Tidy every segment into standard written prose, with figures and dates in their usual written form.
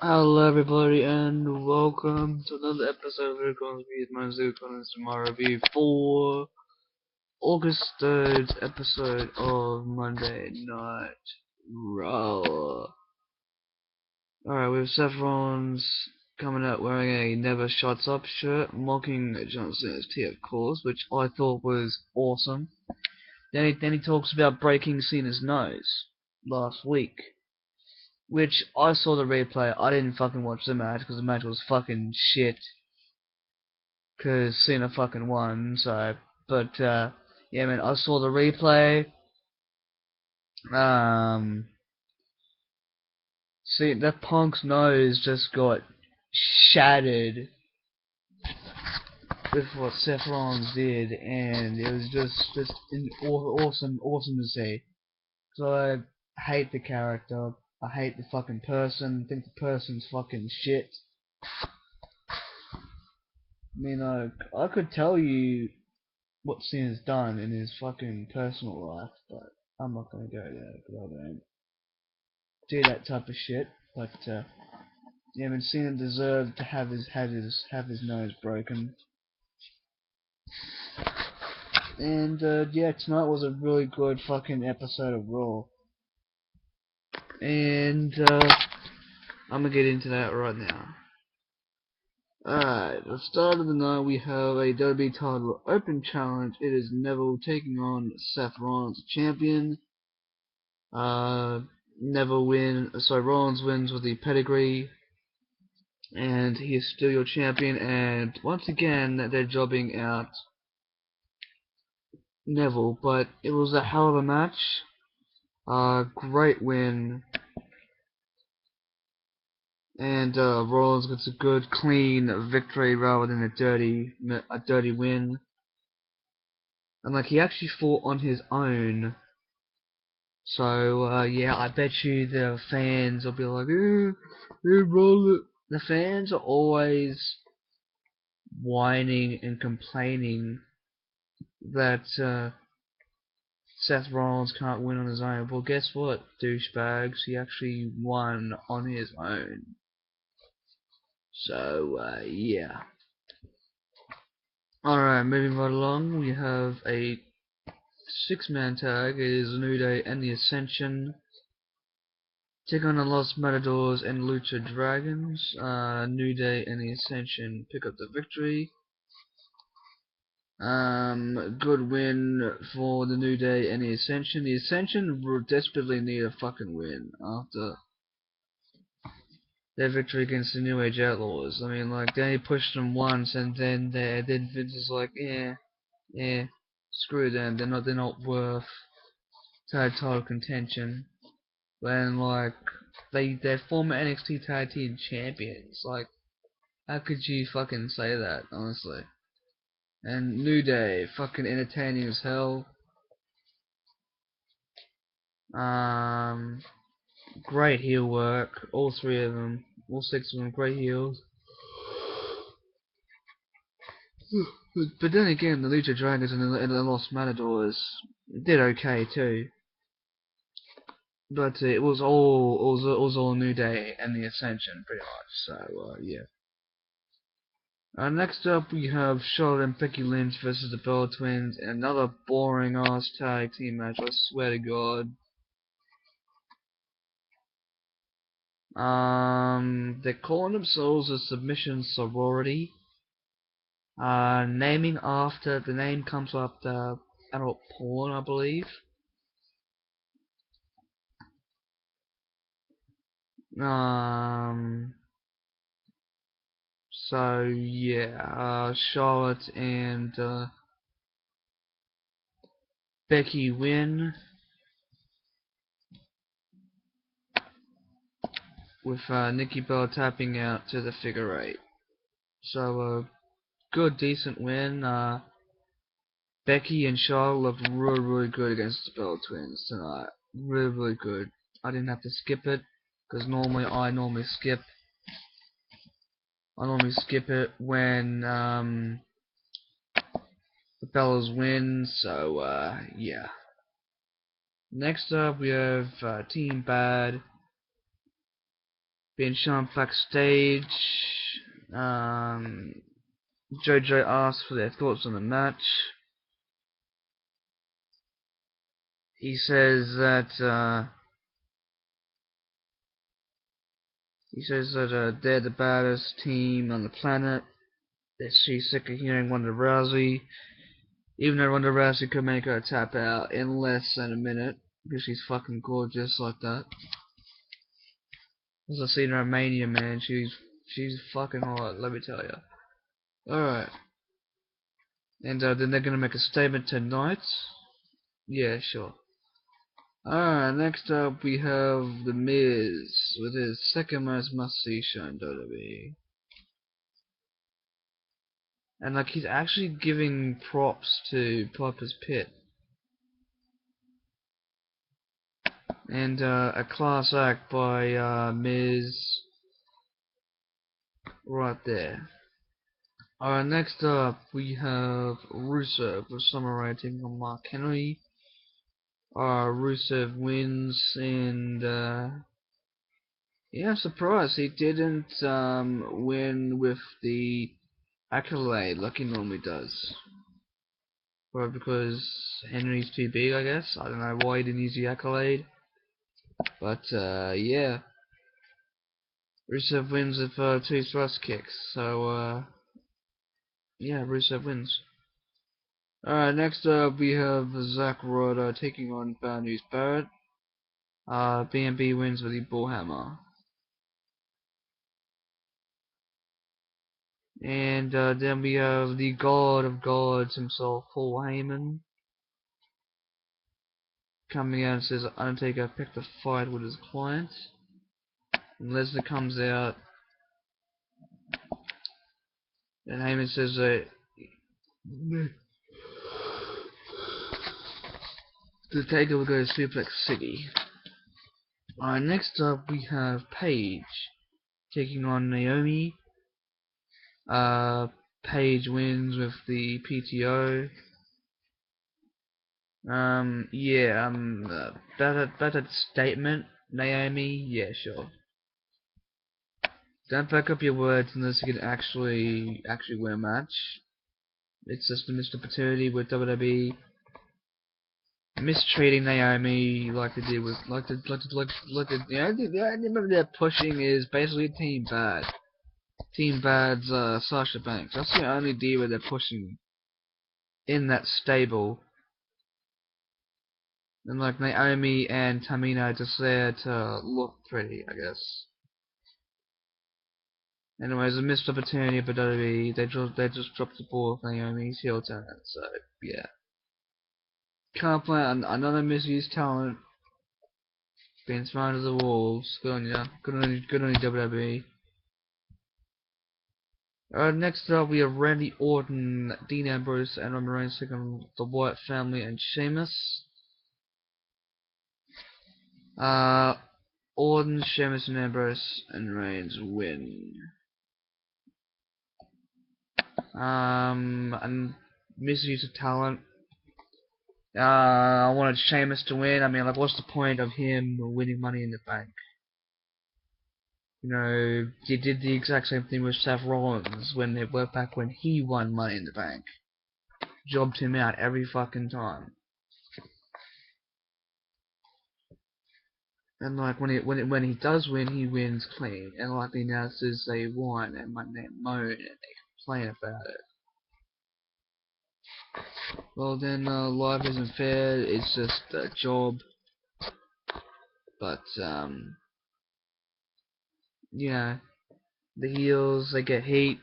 Hello everybody and welcome to another episode of Recon with my Zucon and tomorrow review for August 3rd episode of Monday Night Raw. Alright, we have Seth Rollins coming out wearing a Never Shuts Up shirt, mocking John Cena's T of course, which I thought was awesome. Then he talks about breaking Cena's nose last week. Which I saw the replay. I didn't fucking watch the match because the match was fucking shit. Because Cena fucking won. So, but yeah, man, I saw the replay. See that Punk's nose just got shattered with what Seth Rollins did, and it was just awesome to see. So I hate the character. I hate the fucking person. I think the person's fucking shit. I mean, I could tell you what Cena's done in his fucking personal life, but I'm not gonna go there because I don't do that type of shit. But yeah, I mean, Cena deserved to have his nose broken. And yeah, tonight was a really good fucking episode of Raw. And I'm gonna get into that right now. Alright, at the start of the night we have a WWE title open challenge. It is Neville taking on Seth Rollins, champion. Uh, Rollins wins with the pedigree, and he is still your champion. And once again, they're jobbing out Neville, but it was a hell of a match. Great win, and Rollins gets a good, clean victory rather than a dirty win. And like he actually fought on his own. So yeah, I bet you the fans will be like, Rollins. The fans are always whining and complaining that Seth Rollins can't win on his own. Well, guess what, douchebags? He actually won on his own. So, yeah. Alright, moving right along, we have a six-man tag. It is New Day and the Ascension. Take on the Los Matadors and Lucha Dragons. New Day and the Ascension pick up the victory. Good win for the New Day and the Ascension. The Ascension desperately need a fucking win after their victory against the New Age Outlaws. I mean, like, they only pushed them once, and then Vince is like, yeah, screw them. They're not worth tag title contention. When like they're former NXT tag team champions. Like, how could you fucking say that, honestly? And New Day, fucking entertaining as hell. Um, Great heel work. All three of them, all six of them, great heels. But then again, the Lucha Dragons and the Los Matadors did okay too. But it was all New Day and the Ascension pretty much. So yeah. Next up we have Charlotte and Becky Lynch versus the Bella Twins, and another boring ass tag team match. I swear to God. They're calling themselves a submission sorority. Naming after the name comes after adult porn, I believe. Um, so yeah, Charlotte and Becky win with Nikki Bella tapping out to the figure eight. So good, decent win. Becky and Charlotte looked really good against the Bella Twins tonight. Really good. I didn't have to skip it because I normally skip. I normally skip it when the Bellas win. So yeah. Next up we have Team Bad being shown backstage. Jojo asks for their thoughts on the match. He says that they're the baddest team on the planet. That she's sick of hearing Ronda Rousey, even though Ronda Rousey could make her tap out in less than a minute because she's fucking gorgeous like that. As I seen her in Mania, man, she's fucking hot. Let me tell you. All right, and then they're gonna make a statement tonight. Yeah, sure. Alright, next up we have The Miz with his second most must-see show in WWE. And like he's actually giving props to Piper's Pit. And a class act by Miz right there. Alright, next up we have Rusev with Summer taking on Mark Henry. Rusev wins, and yeah, I'm surprised he didn't win with the accolade like he normally does. Or because Henry's too big, I guess. I don't know why he didn't use the accolade. But yeah. Rusev wins with 2 thrust kicks. So yeah, Rusev wins. Alright, next up we have Zack Ryder taking on Bad News Barrett. B&B wins with the Bullhammer. And then we have the God of Gods himself, Paul Heyman, coming out and says Undertaker picked a fight with his client. And Lesnar comes out, and Heyman says that the Taker will go to Suplex City. Alright, next up we have Paige taking on Naomi. Paige wins with the PTO. Yeah, that statement, Naomi, yeah, sure. Don't back up your words unless you can actually win a match. It's just a missed opportunity with WWE mistreating Naomi like they did with remember their pushing is basically Team Bad. Team Bad's Sasha Banks. That's the only diva they're pushing in that stable. And like Naomi and Tamina are just there to look pretty, I guess. Anyways, a missed opportunity for WWE. They just dropped the ball with Naomi's heel turn. So yeah, can't play another misused talent being thrown to the wolves. Good on ya. Good on you, WWE. Next up we have Randy Orton, Dean Ambrose, and Roman Reigns taking on the Wyatt family and Sheamus. Orton, Sheamus, and Ambrose and Reigns win. And misuse of talent. I wanted Sheamus to win. I mean, like, what's the point of him winning Money in the Bank? You know, he did the exact same thing with Seth Rollins when they were back when he won Money in the Bank. Jobbed him out every fucking time. And like when he does win, he wins clean. And like the announcers, they won and they moan and they complain about it. Well then, life isn't fair. It's just a job. But you know, the heels, they get heat.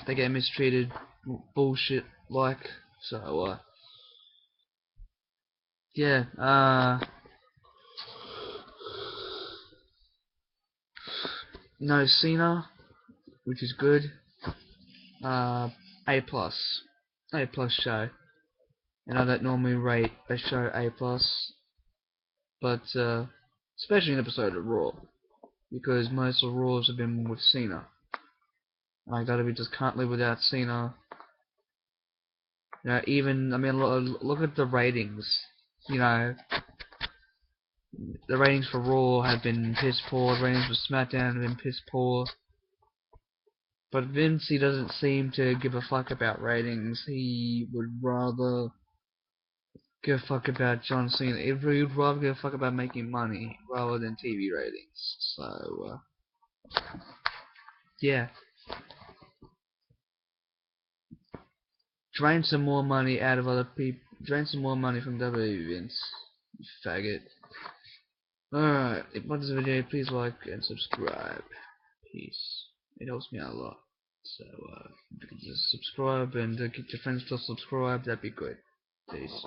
They get mistreated, bullshit like. So yeah. No Cena, which is good. A plus show. And I don't normally rate a show A plus, but especially an episode of Raw, because most of Raws have been with Cena. Like WWE just can't live without Cena. You know, even I mean, look at the ratings. You know, The ratings for Raw have been piss poor. The ratings for SmackDown have been piss poor. But Vince, he doesn't seem to give a fuck about ratings. He would rather give a fuck about John Cena. He would rather give a fuck about making money rather than TV ratings. So, yeah. Drain some more money out of other people. Drain some more money from WWE, Vince. You faggot. Alright, if you like this video, please like and subscribe. Peace. It helps me out a lot. So, if you could just subscribe and get your friends to subscribe, that'd be good. Peace.